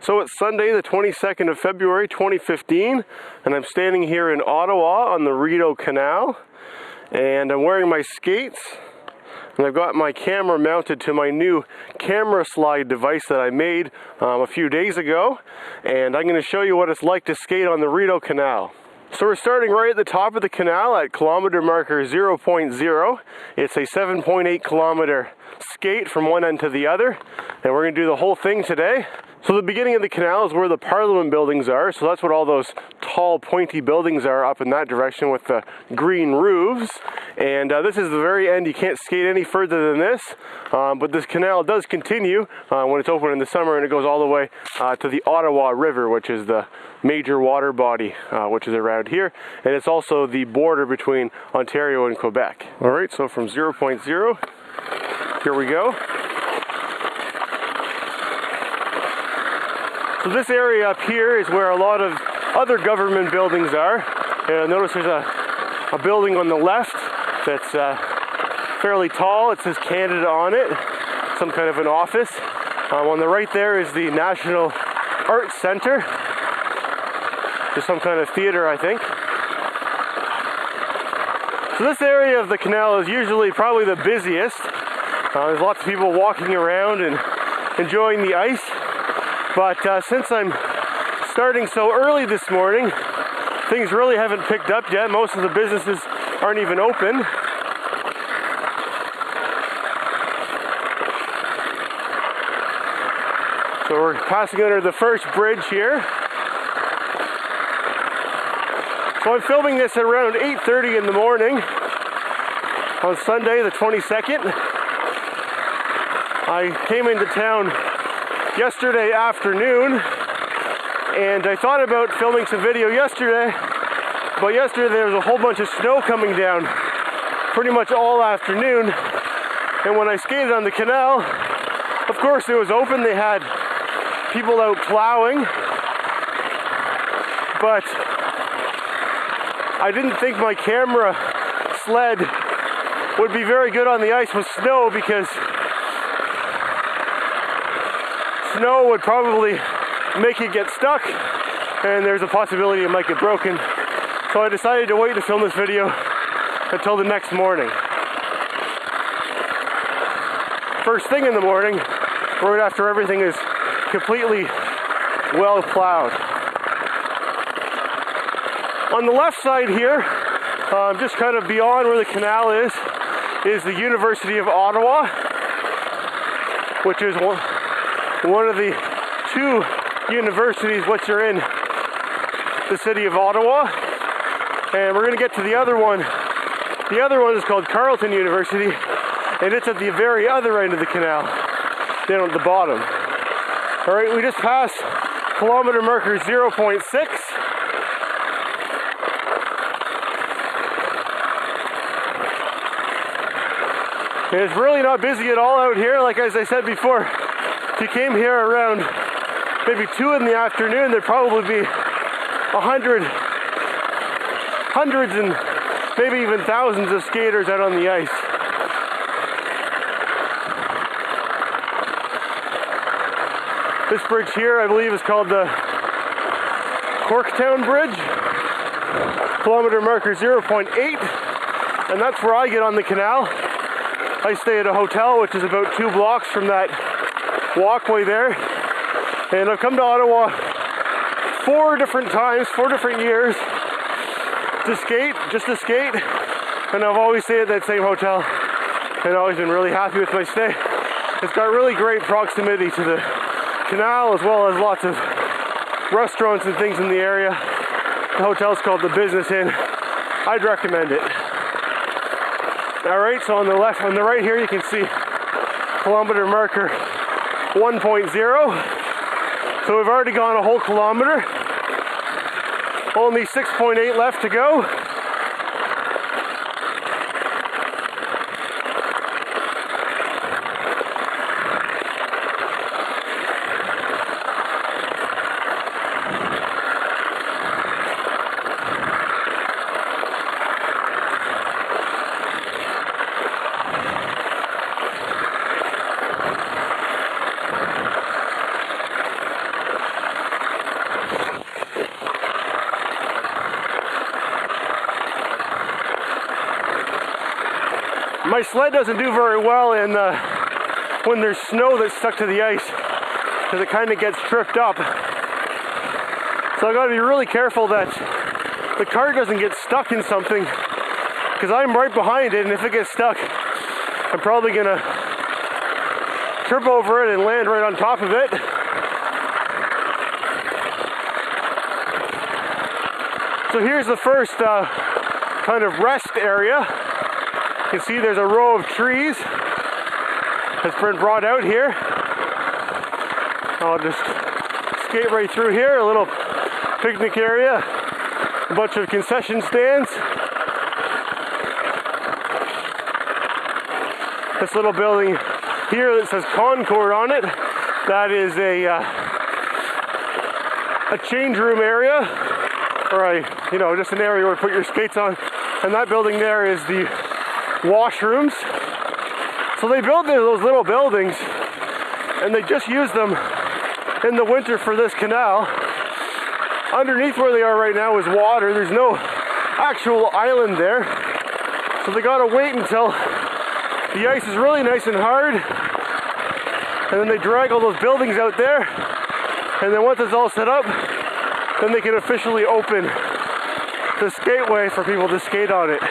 So it's Sunday the 22nd of February 2015 and I'm standing here in Ottawa on the Rideau Canal and I'm wearing my skates and I've got my camera mounted to my new camera slide device that I made a few days ago, and I'm going to show you what it's like to skate on the Rideau Canal. So we're starting right at the top of the canal at kilometer marker 0.0. It's a 7.8 kilometer skate from one end to the other, and we're going to do the whole thing today. So the beginning of the canal is where the Parliament buildings are, so that's what all those tall pointy buildings are up in that direction with the green roofs. And this is the very end. You can't skate any further than this, but this canal does continue when it's open in the summer, and it goes all the way to the Ottawa River, which is the major water body which is around here, and it's also the border between Ontario and Quebec. Alright, so from 0.0, here we go. So this area up here is where a lot of other government buildings are. Notice there's a building on the left that's fairly tall. It says Canada on it, some kind of an office. On the right there is the National Arts Centre. There's some kind of theater, I think. So this area of the canal is usually probably the busiest. There's lots of people walking around and enjoying the ice. But since I'm starting so early this morning, things really haven't picked up yet. Most of the businesses aren't even open. So we're passing under the first bridge here. So I'm filming this at around 8:30 in the morning on Sunday the 22nd. I came into town yesterday afternoon and I thought about filming some video yesterday, but yesterday there was a whole bunch of snow coming down pretty much all afternoon, and when I skated on the canal, of course it was open, they had people out plowing, but I didn't think my camera sled would be very good on the ice with snow, because snow would probably make it get stuck and there's a possibility it might get broken. So I decided to wait to film this video until the next morning. First thing in the morning, right after everything is completely well plowed. On the left side here, just kind of beyond where the canal is the University of Ottawa, which is one of the two universities which are in the city of Ottawa. And we're going to get to the other one. The other one is called Carleton University, and it's at the very other end of the canal, down at the bottom. Alright, we just passed kilometer marker 0.6. And it's really not busy at all out here. Like as I said before, if you came here around maybe 2 in the afternoon, there'd probably be hundreds and maybe even thousands of skaters out on the ice. This bridge here, I believe, is called the Corktown Bridge, kilometer marker 0.8, and that's where I get on the canal. I stay at a hotel which is about 2 blocks from that walkway there, and I've come to Ottawa 4 different times, 4 different years to skate, just to skate, and I've always stayed at that same hotel and always been really happy with my stay. It's got really great proximity to the canal, as well as lots of restaurants and things in the area. The hotel's called the Business Inn. I'd recommend it. Alright, so on the left, on the right here, you can see kilometer marker 1.0. So we've already gone a whole kilometer. Only 6.8 left to go. My sled doesn't do very well in when there's snow that's stuck to the ice, because it kind of gets tripped up. So I gotta be really careful that the cart doesn't get stuck in something, because I'm right behind it, and if it gets stuck, I'm probably gonna trip over it and land right on top of it. So here's the first kind of rest area. You can see there's a row of trees that's been brought out here. I'll just skate right through here, a little picnic area, a bunch of concession stands. This little building here that says Concord on it, that is a change room area, or just an area where you put your skates on. And that building there is the washrooms. So they build those little buildings, and they just use them in the winter for this canal. Underneath where they are right now is water. There's no actual island there. So they gotta wait until the ice is really nice and hard, and then they drag all those buildings out there, and then once it's all set up, then they can officially open the skateway for people to skate on it.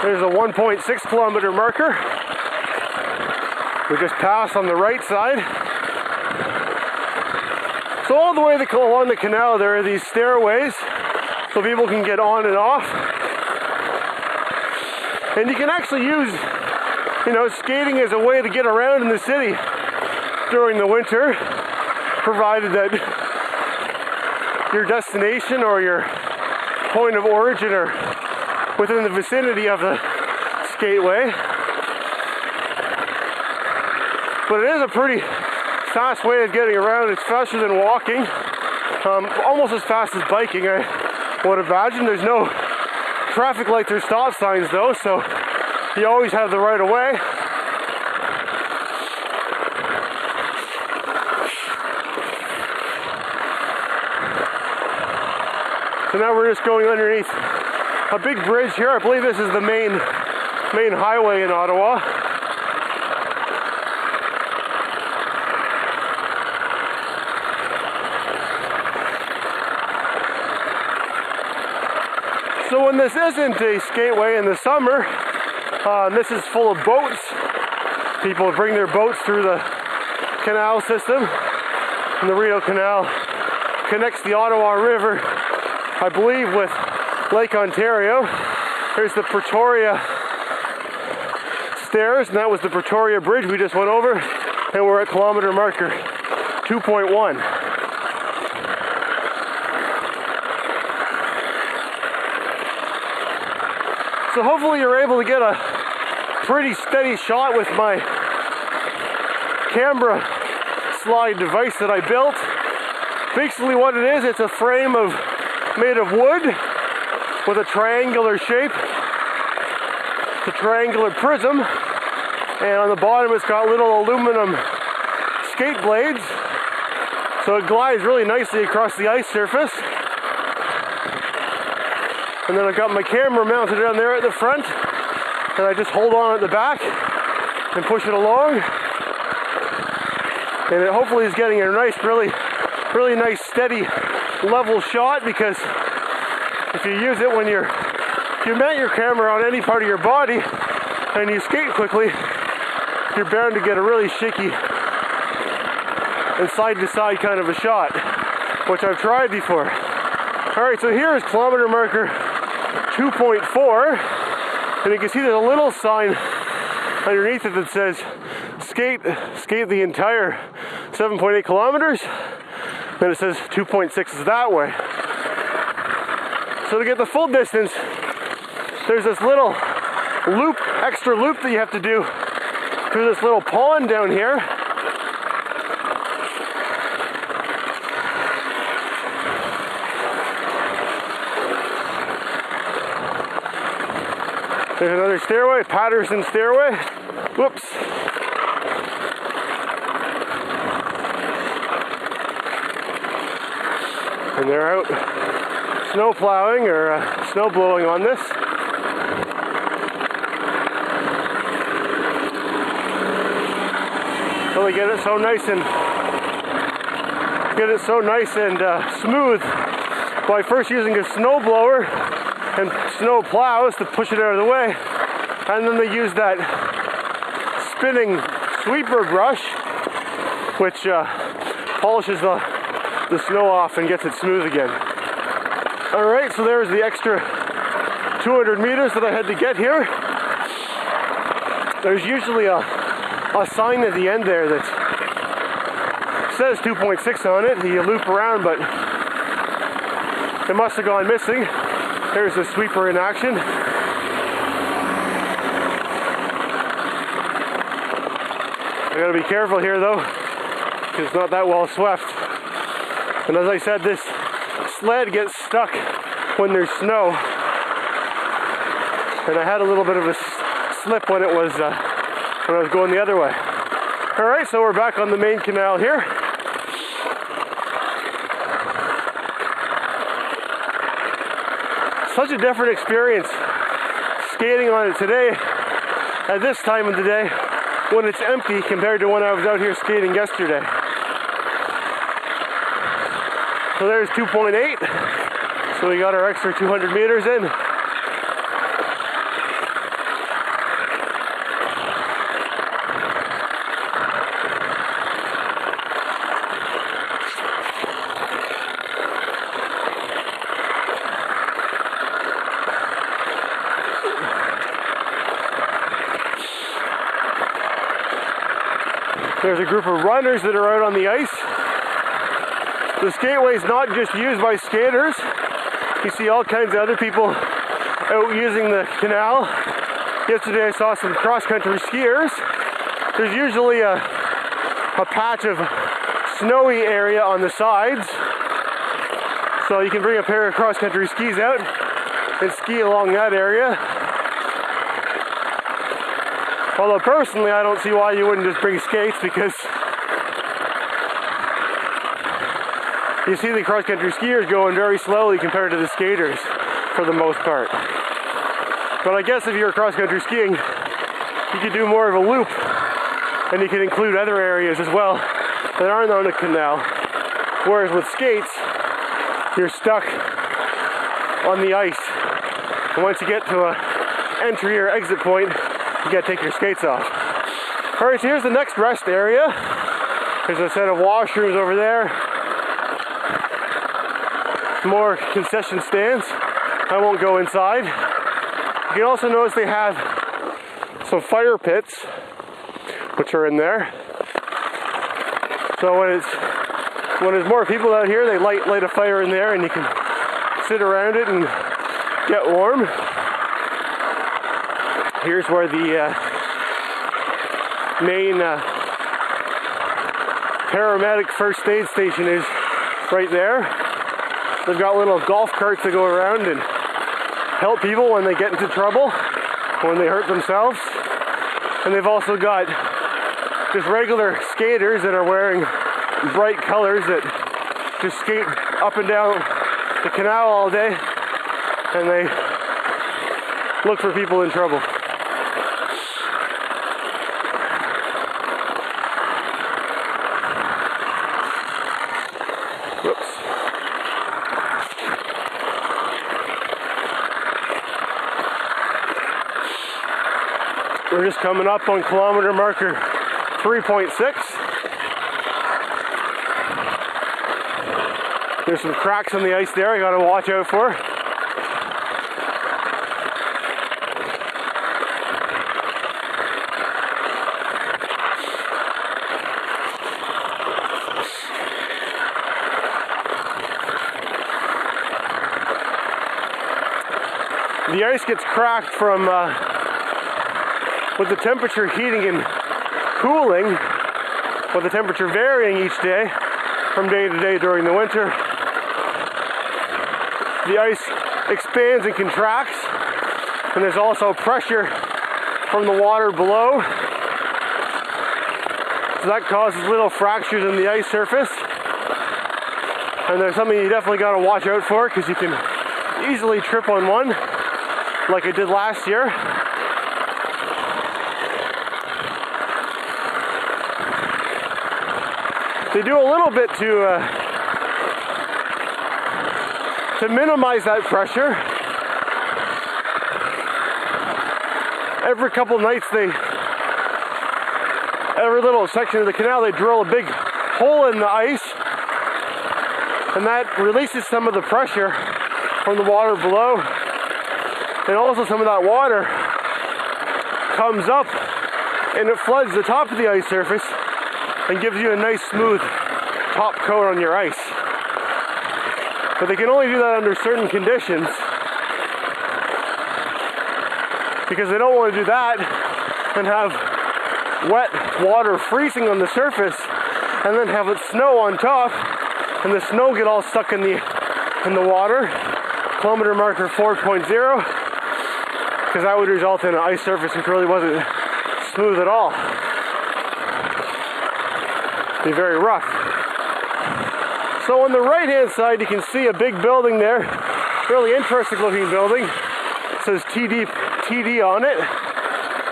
There's a 1.6 kilometer marker. We just passed on the right side. So all the way along the canal there are these stairways so people can get on and off. And you can actually use, skating as a way to get around in the city during the winter, provided that your destination or your point of origin are within the vicinity of the skateway. But it is a pretty fast way of getting around. It's faster than walking, almost as fast as biking, I would imagine. There's no traffic lights or stop signs though, so you always have the right of way. So now we're just going underneath a big bridge here. I believe this is the main highway in Ottawa. So when this isn't a skateway in the summer, this is full of boats. People bring their boats through the canal system, and the Rideau Canal connects the Ottawa River, I believe, with Lake Ontario. There's the Pretoria stairs, and that was the Pretoria Bridge we just went over, and we're at kilometer marker 2.1. So hopefully you're able to get a pretty steady shot with my camera slide device that I built. Basically what it is, it's a frame made of wood with a triangular shape. It's a triangular prism, and on the bottom it's got little aluminum skate blades, so it glides really nicely across the ice surface. And then I've got my camera mounted down there at the front, and I just hold on at the back and push it along, and it hopefully is getting a nice, really nice steady level shot, because if you use it when you mount your camera on any part of your body and you skate quickly, you're bound to get a really shaky and side to side kind of a shot, which I've tried before. Alright, so here is kilometer marker 2.4, and you can see there's a little sign underneath it that says skate the entire 7.8 kilometers. Then it says 2.6 is that way. So to get the full distance, there's this little loop, extra loop that you have to do through this little pond down here. There's another stairway, Patterson stairway. Whoops. And they're out snow plowing or snow blowing on this. So they get it so nice and smooth by first using a snow blower and snow plows to push it out of the way, and then they use that spinning sweeper brush which polishes the snow off and gets it smooth again. Alright, so there's the extra 200 meters that I had to get here. There's usually a sign at the end there that says 2.6 on it. You loop around, but it must have gone missing. There's the sweeper in action. I gotta be careful here though, because it's not that well swept. And as I said, this sled gets stuck when there's snow. And I had a little bit of a slip when I was going the other way. Alright, so we're back on the main canal here. Such a different experience skating on it today at this time of the day when it's empty compared to when I was out here skating yesterday. So there's 2.8. So we got our extra 200 meters in. There's a group of runners that are out on the ice. The skateway is not just used by skaters. You see all kinds of other people out using the canal. Yesterday I saw some cross-country skiers. There's usually a patch of snowy area on the sides. So you can bring a pair of cross-country skis out and ski along that area. Although personally, I don't see why you wouldn't just bring skates, because you see the cross-country skiers going very slowly compared to the skaters for the most part. But I guess if you're cross-country skiing, you could do more of a loop, and you can include other areas as well that aren't on the canal. Whereas with skates, you're stuck on the ice. And once you get to an entry or exit point, you gotta take your skates off. Alright, so here's the next rest area. There's a set of washrooms over there. More concession stands. I won't go inside. You can also notice they have some fire pits, which are in there. So when there's more people out here, they light a fire in there, and you can sit around it and get warm. Here's where the main paramedic first aid station is, right there. They've got little golf carts that go around and help people when they get into trouble, when they hurt themselves. And they've also got just regular skaters that are wearing bright colors that just skate up and down the canal all day, and they look for people in trouble. Whoops. We're just coming up on kilometer marker 3.6. There's some cracks on the ice there I gotta watch out for. The ice gets cracked from with the temperature heating and cooling, with the temperature varying each day from day to day during the winter, the ice expands and contracts, and there's also pressure from the water below. So that causes little fractures in the ice surface. And there's something you definitely got to watch out for, because you can easily trip on one, like I did last year. They do a little bit to minimize that pressure. Every couple nights every little section of the canal, they drill a big hole in the ice, and that releases some of the pressure from the water below, and also some of that water comes up and it floods the top of the ice surface and gives you a nice smooth top coat on your ice. But they can only do that under certain conditions, because they don't want to do that and have wet water freezing on the surface and then have it snow on top, and the snow get all stuck in the water, kilometer marker 4.0, because that would result in an ice surface which really wasn't smooth at all. It'd be very rough. So on the right hand side you can see a big building there, really interesting looking building. It says TD on it,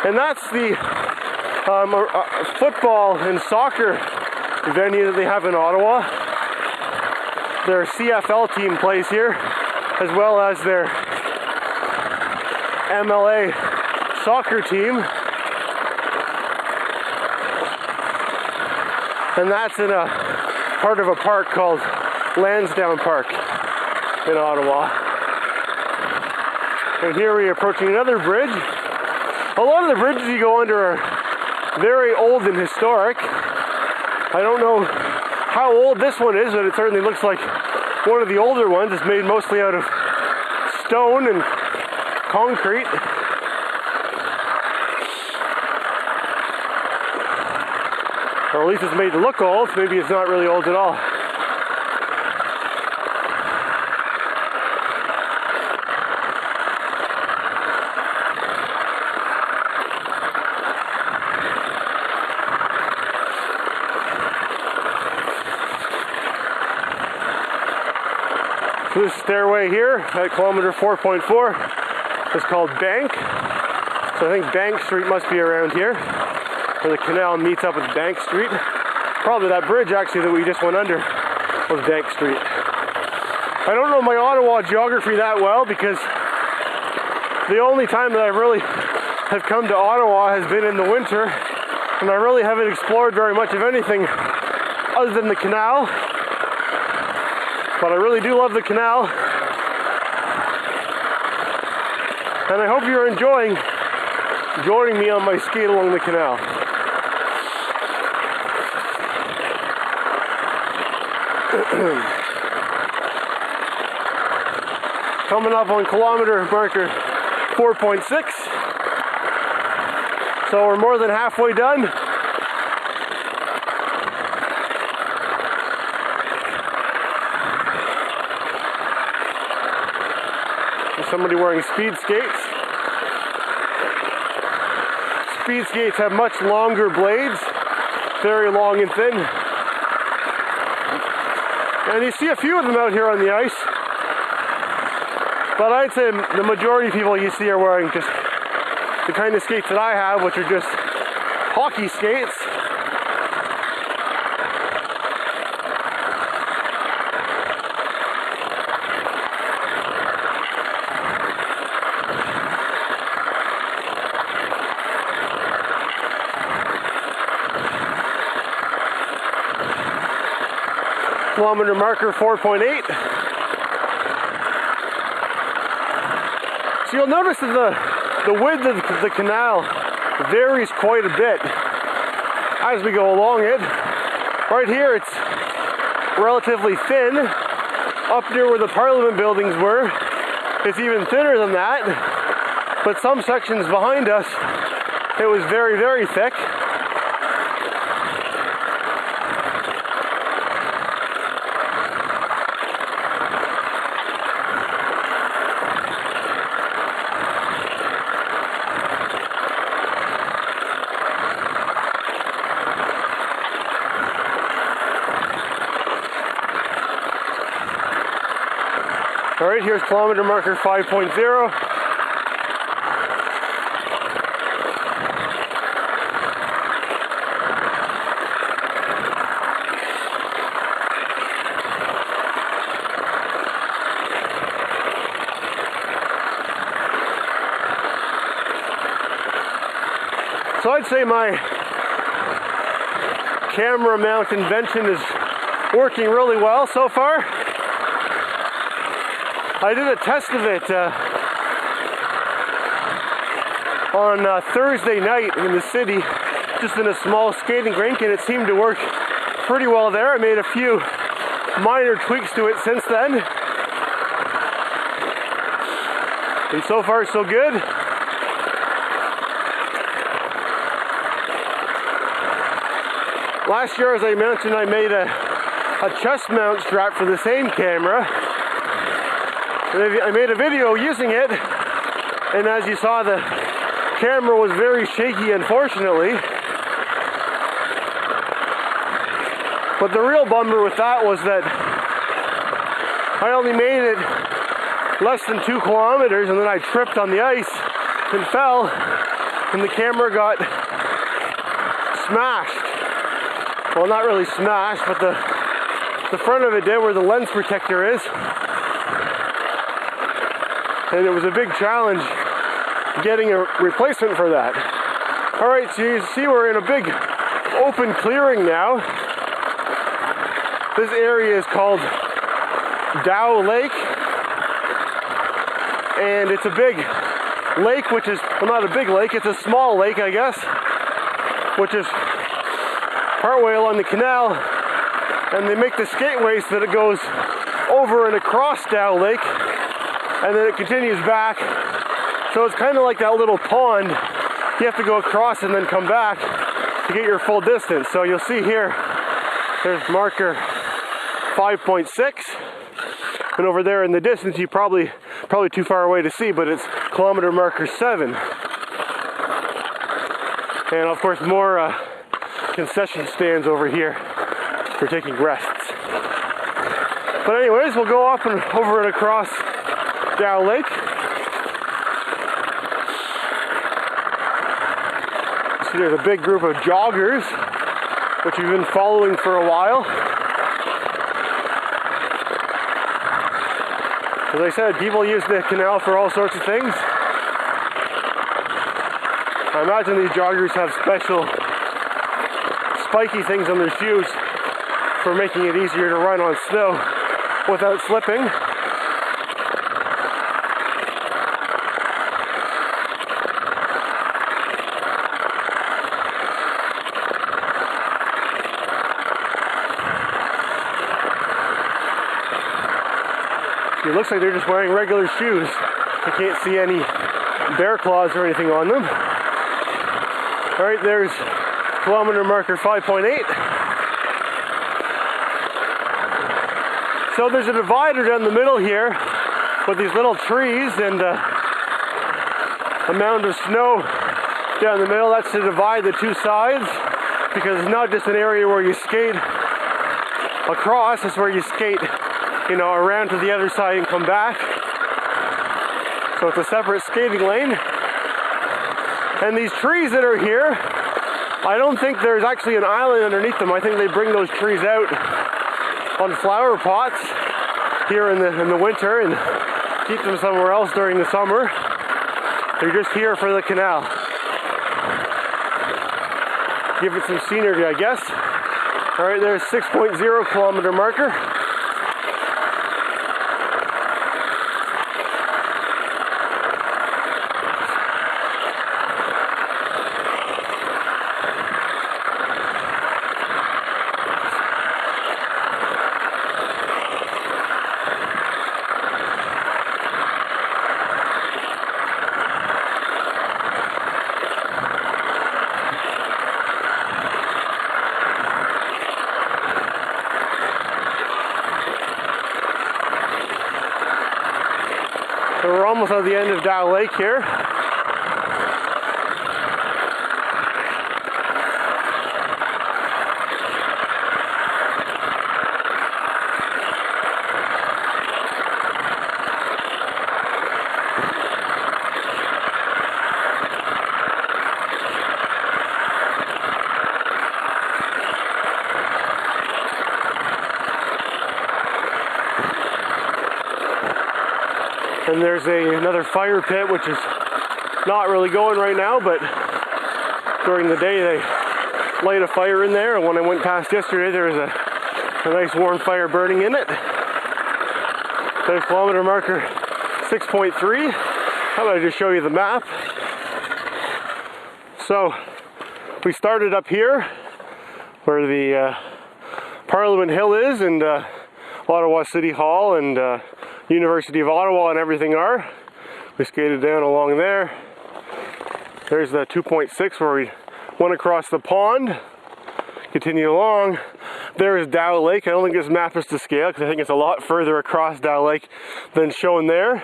and that's the football and soccer venue that they have in Ottawa. Their CFL team plays here, as well as their MLA soccer team. And that's in a part of a park called Lansdowne Park in Ottawa. And here we are approaching another bridge. A lot of the bridges you go under are very old and historic. I don't know how old this one is, but it certainly looks like one of the older ones. It's made mostly out of stone and concrete. Or at least it's made to look old. Maybe it's not really old at all. So this stairway here at kilometer 4.4 is called Bank. So I think Bank Street must be around here, where the canal meets up with Bank Street. Probably that bridge actually that we just went under was Bank Street. I don't know my Ottawa geography that well, because the only time that I really have come to Ottawa has been in the winter, and I really haven't explored very much of anything other than the canal. But I really do love the canal, and I hope you're enjoying joining me on my skate along the canal. Coming up on kilometer marker 4.6, so we're more than halfway done. Somebody wearing speed skates. Speed skates have much longer blades, very long and thin. And you see a few of them out here on the ice. But I'd say the majority of people you see are wearing just the kind of skates that I have, which are just hockey skates. Kilometer marker 4.8. So you'll notice that the width of the canal varies quite a bit as we go along it. Right here it's relatively thin. Up near where the Parliament buildings were, it's even thinner than that. But some sections behind us it was very, very thick. All right, here's kilometer marker 5.0. So I'd say my camera mount invention is working really well so far. I did a test of it on Thursday night in the city, just in a small skating rink, and it seemed to work pretty well there. I made a few minor tweaks to it since then. And so far so good. Last year, as I mentioned, I made a chest mount strap for the same camera. I made a video using it, and as you saw, the camera was very shaky, unfortunately. But the real bummer with that was that I only made it less than 2 kilometers, and then I tripped on the ice and fell, and the camera got smashed. Well, not really smashed, but the front of it did, where the lens protector is. And it was a big challenge getting a replacement for that. All right, so you see we're in a big open clearing now. This area is called Dows Lake. And it's a big lake, which is, well, not a big lake, it's a small lake, I guess, which is partway along the canal. And they make the skateway so that it goes over and across Dows Lake, and then it continues back. So it's kind of like that little pond. You have to go across and then come back to get your full distance. So you'll see here, there's marker 5.6, and over there in the distance, you probably too far away to see, but it's kilometer marker 7. And of course, more concession stands over here for taking rests. But anyways, we'll go up and over and across Dows Lake. See, there's a big group of joggers, which we've been following for a while. As I said, people use the canal for all sorts of things. I imagine these joggers have special spiky things on their shoes for making it easier to run on snow without slipping. It looks like they're just wearing regular shoes. I can't see any bear claws or anything on them. All right, there's kilometer marker 5.8. So there's a divider down the middle here with these little trees and a mound of snow down the middle. That's to divide the two sides, because it's not just an area where you skate across, it's where you skate, you know, around to the other side and come back. So it's a separate skating lane. And these trees that are here, I don't think there's actually an island underneath them. I think they bring those trees out on flower pots here in the winter and keep them somewhere else during the summer. They're just here for the canal. Give it some scenery, I guess. All right, there's 6.0 kilometer marker. So we're almost at the end of Dows Lake here. And there's another fire pit, which is not really going right now, but during the day they light a fire in there. And when I went past yesterday, there was a nice warm fire burning in it. There's kilometer marker 6.3. How about I just show you the map? So we started up here where the Parliament Hill is, and Ottawa City Hall and University of Ottawa and everything are. We skated down along there. There's the 2.6 where we went across the pond. Continue along. There's Dows Lake. I don't think this map is to scale because I think it's a lot further across Dows Lake than shown there.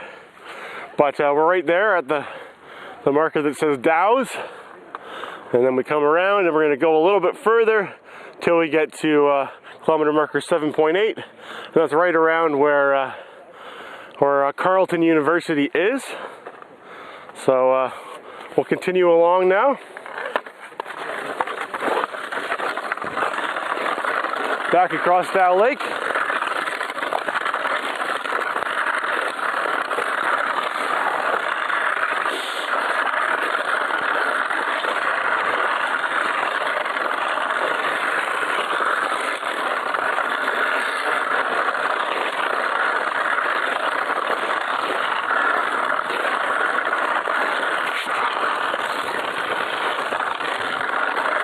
But we're right there at the marker that says Dows. And then we come around and we're going to go a little bit further till we get to kilometer marker 7.8. And that's right around where Carleton University is. So we'll continue along now. Back across Dows Lake.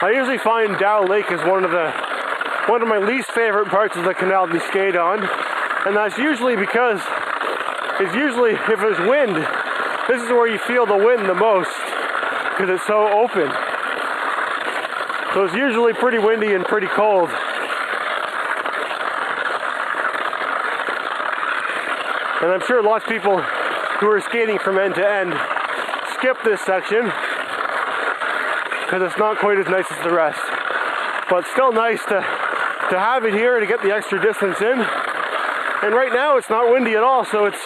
I usually find Dows Lake is one of my least favorite parts of the canal to skate on, and that's usually because if there's wind, this is where you feel the wind the most because it's so open. So it's usually pretty windy and pretty cold. And I'm sure lots of people who are skating from end to end skip this section because it's not quite as nice as the rest. But it's still nice to have it here to get the extra distance in. And right now it's not windy at all, so it's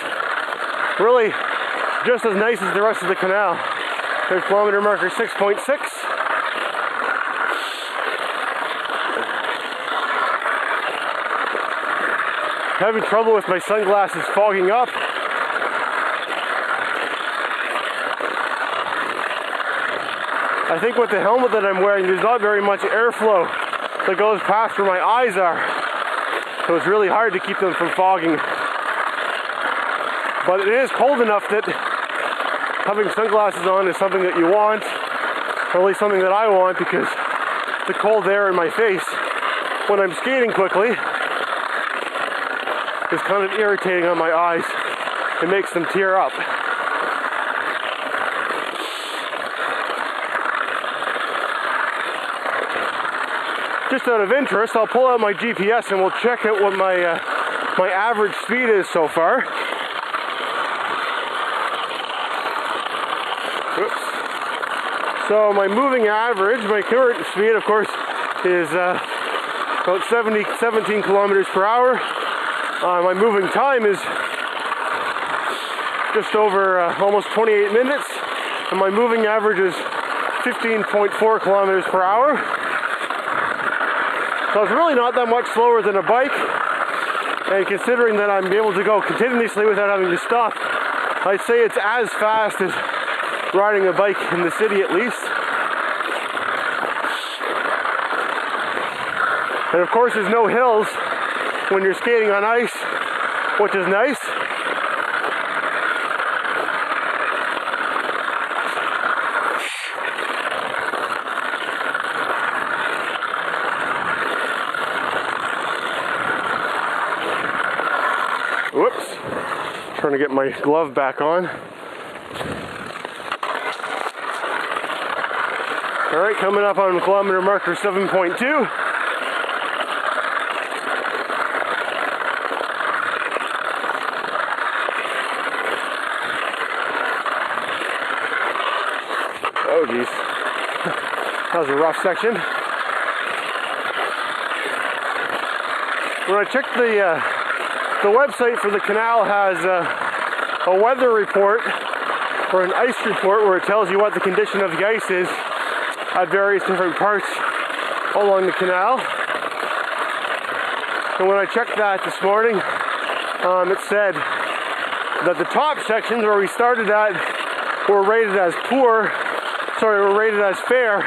really just as nice as the rest of the canal. There's kilometer marker 6.6. Having trouble with my sunglasses fogging up. I think with the helmet that I'm wearing, there's not very much airflow that goes past where my eyes are. So it's really hard to keep them from fogging. But it is cold enough that having sunglasses on is something that you want, or at least something that I want, because the cold air in my face when I'm skating quickly is kind of irritating on my eyes. It makes them tear up. Just out of interest, I'll pull out my GPS and we'll check out what my average speed is so far. Oops. So my moving average, my current speed, of course, is about 17 kilometers per hour. My moving time is just over almost 28 minutes, and my moving average is 15.4 kilometers per hour. So it's really not that much slower than a bike, and considering that I'm able to go continuously without having to stop, I'd say it's as fast as riding a bike in the city at least. And of course there's no hills when you're skating on ice, which is nice. Whoops, trying to get my glove back on. All right, coming up on kilometer marker 7.2. geez. That was a rough section. When I checked the website for the canal has a weather report or an ice report where it tells you what the condition of the ice is at various different parts along the canal. And when I checked that this morning, it said that the top sections where we started at were rated as fair,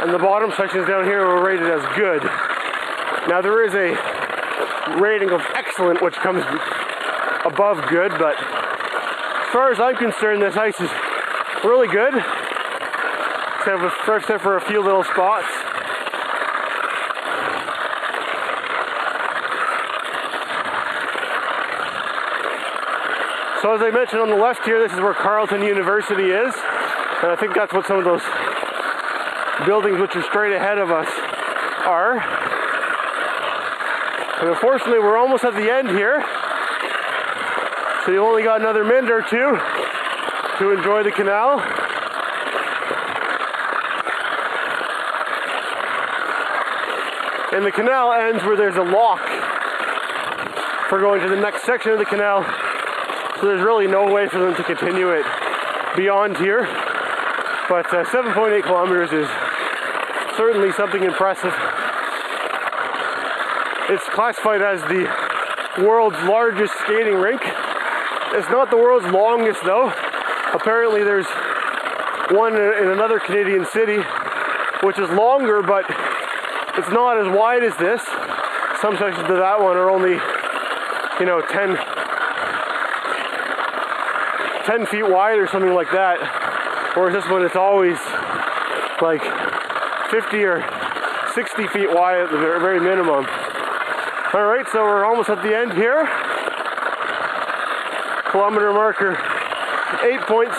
and the bottom sections down here were rated as good. Now there is a rating of excellent which comes above good, but as far as I'm concerned, this ice is really good, except for a few little spots. So as I mentioned on the left here, this is where Carleton University is, and I think that's what some of those buildings which are straight ahead of us are. And unfortunately we're almost at the end here, so you only got another minute or two to enjoy the canal. And the canal ends where there's a lock for going to the next section of the canal. So there's really no way for them to continue it beyond here. But 7.8 kilometers is certainly something impressive. It's classified as the world's largest skating rink. It's not the world's longest though. Apparently there's one in another Canadian city which is longer, but it's not as wide as this. Some sections of that one are only, 10 feet wide or something like that, whereas this one it's always like 50 or 60 feet wide at the very minimum. Alright, so we're almost at the end here. Kilometer marker 8.6.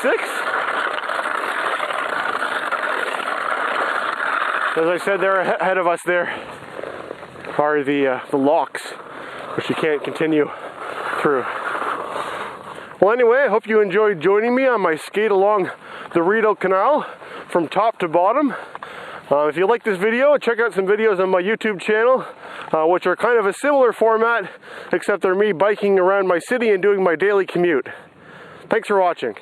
As I said, there ahead of us there are the locks, which you can't continue through. Well, anyway, I hope you enjoyed joining me on my skate along the Rideau Canal from top to bottom. If you like this video, check out some videos on my YouTube channel, which are kind of a similar format, except they're me biking around my city and doing my daily commute. Thanks for watching.